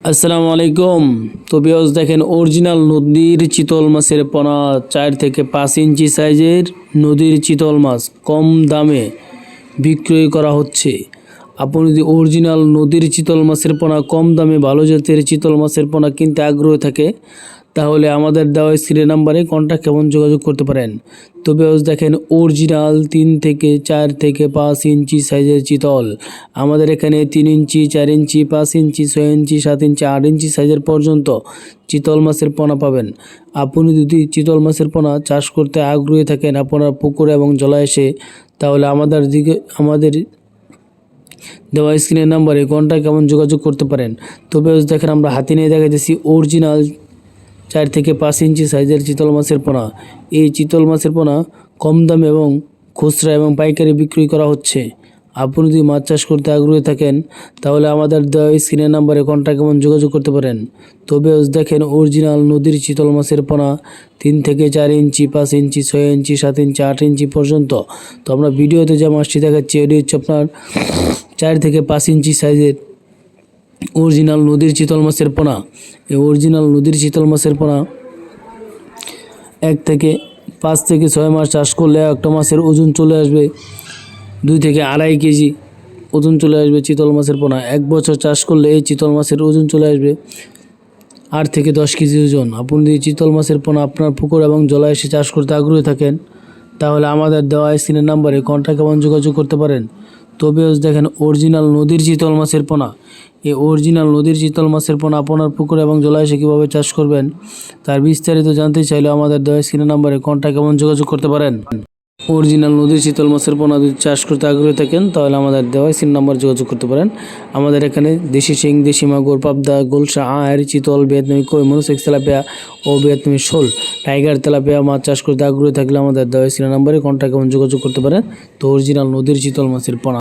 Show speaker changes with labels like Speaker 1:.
Speaker 1: আসসালামু আলাইকুম। তো ভিউয়ার্স দেখেন অরিজিনাল নদীর চিতল মাছের পোনা 4 থেকে 5 ইঞ্চি সাইজের নদীর চিতল মাছ কম দামে বিক্রয় করা হচ্ছে। আপনি যদি অরিজিনাল নদীর চিতল মাছের পোনা কম দামে ভালো জাতের চিতল মাছের পোনা কিনতে আগ্রহ থাকে তাহলে আমাদের দেওয়া স্ক্রিন নাম্বারে কন্ট্যাক্ট এবং যোগাযোগ করতে পারেন। তো ভিউয়ার্স দেখেন অরিজিনাল 3 থেকে 4 থেকে 5 ইঞ্চি সাইজের চিতল আমাদের এখানে 3 ইঞ্চি 4 ইঞ্চি 5 ইঞ্চি 6 ইঞ্চি 7 ইঞ্চি 8 ইঞ্চি সাইজের পর্যন্ত চিতল মাছের পোনা পাবেন। আপনি যদি চিতল মাছের পোনা চাষ করতে আগ্রহী থাকেন আপনার পুকুর এবং জলাশয়ে তাহলে আমাদের দেওয়া স্ক্রিনের নাম্বারে কন্ট্যাক্ট এবং যোগাযোগ করতে পারেন। তবে দেখেন আমরা হাতে নিয়ে দেখাইতেছি অরিজিনাল 4 থেকে 5 ইঞ্চি সাইজের চিতল মাছের পোনা। এই চিতল মাছের পোনা কম দামে এবং খুচরা এবং পাইকারি বিক্রি করা হচ্ছে। আপনি যদি মাছ চাষ করতে আগ্রহী থাকেন তাহলে আমাদের দেওয়া স্ক্রিনের নাম্বারে কন্ট্যাক্ট এবং যোগাযোগ করতে পারেন। তবে দেখেন অরিজিনাল নদীর চিতল মাছের পোনা 3 থেকে 4 ইঞ্চি 5 ইঞ্চি 6 ইঞ্চি 7 ইঞ্চি 8 ইঞ্চি পর্যন্ত। তো আমরা ভিডিওতে যে মাছটি দেখাচ্ছি এটি হচ্ছে আপনার 4 থেকে 5 ইঞ্চি সাইজের অরিজিনাল নদীর চিতল মাছের পোনা। এই অরিজিনাল নদীর চিতল মাছের পোনা 1 থেকে 5 থেকে 6 মাস চাষ করলে একটা মাছের ওজন চলে আসবে 2 থেকে 2.5 কেজি ওজন চলে আসবে চিতল মাছের পোনা। 1 বছর চাষ করলে এই চিতল মাছের ওজন চলে আসবে 8 থেকে 10 কেজি ওজন। আপনি যদি চিতল মাছের পোনা আপনার পুকুর এবং জলাশয়ে চাষ করতে আগ্রহী থাকেন তাহলে আমাদের দেওয়া স্ক্রিনের নাম্বারে কন্ট্যাক্ট এবং যোগাযোগ করতে পারেন। তবে দেখেন অরিজিনাল নদীর চিতল মাছের পোনা। এই অরিজিনাল নদীর চিতল মাছের পোনা আপনার পুকুর এবং জলাশয়ে কীভাবে চাষ করবেন তার বিস্তারিত জানতে চাইলে আমাদের দেওয়া স্ক্রিনের নাম্বারে কন্ট্যাক্ট এবং যোগাযোগ করতে পারেন। অরিজিনাল নদীর চিতল মাছের পোনা যদি চাষ করতে আগ্রহী থাকেন তাহলে আমাদের দেওয়া স্ক্রিন নাম্বার যোগাযোগ করতে পারেন। আমাদের এখানে দেশি শিং, দেশি মাগুর, পাবদা, গোলসা, আয়ের, চিতল, ভিয়েতনামি কই, মনোসেক্স তেলাপিয়া ও ভিয়েতনামি শোল, টাইগার তেলাপিয়া মাছ চাষ করতে আগ্রহী থাকলে আমাদের দেওয়া স্ক্রিন নাম্বারে কন্ট্যাক্ট এবং যোগাযোগ করতে পারেন। তো অরিজিনাল নদীর চিতল মাছের পোনা।